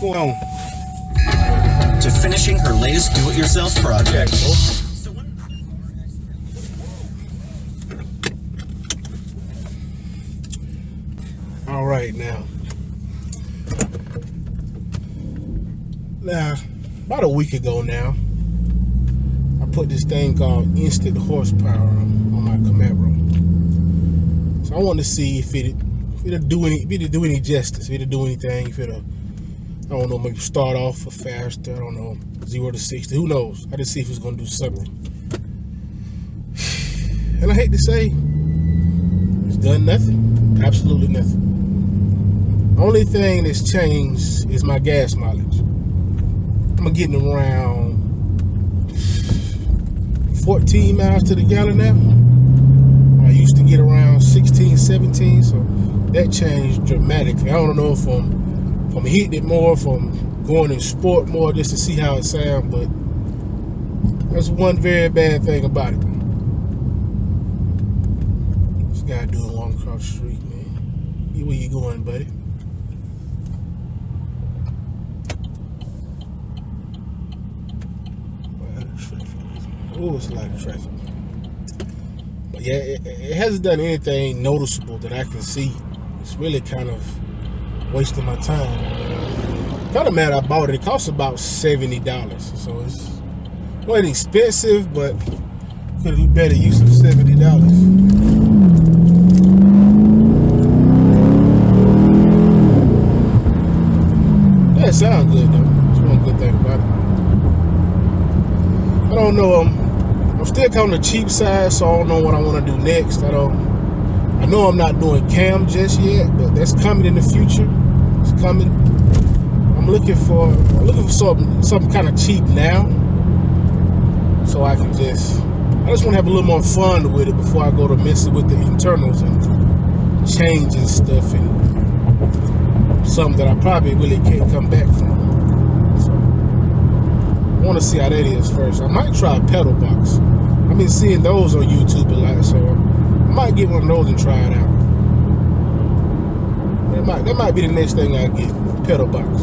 going on? To finishing her latest do-it-yourself project. All right, now, about a week ago now, I put this thing called instant horsepower on my Camaro. So I wanted to see if it'll do any justice, if it'll do anything, if it'll, I don't know, maybe start off faster, I don't know, 0 to 60, who knows? I just see if it's gonna do something. And I hate to say, it's done nothing, absolutely nothing. Only thing that's changed is my gas mileage. I'm getting around 14 miles to the gallon now. I used to get around 16, 17, so that changed dramatically. I don't know if I'm hitting it more, if I'm going in sport more just to see how it sounds, but that's one very bad thing about it. This guy doing walking across the street, man. Where you going, buddy? Oh, it's a lot of traffic. But yeah, it hasn't done anything noticeable that I can see. It's really kind of wasting my time. Kind of mad I bought it. It costs about $70. So it's not expensive, but could be better use of $70. Yeah, it sounds good though. That's one good thing about it. I don't know. I'm still kind of on the cheap side, so I don't know what I want to do next. I know I'm not doing cam just yet, but that's coming in the future. It's coming. I'm looking for something kind of cheap now, so I just want to have a little more fun with it before I go to messing with the internals and changing stuff and something that I probably really can't come back from. So I want to see how that is first. I might try a pedal box. I've been seeing those on YouTube a lot, so I might get one of those and try it out. That might be the next thing I get, pedal box.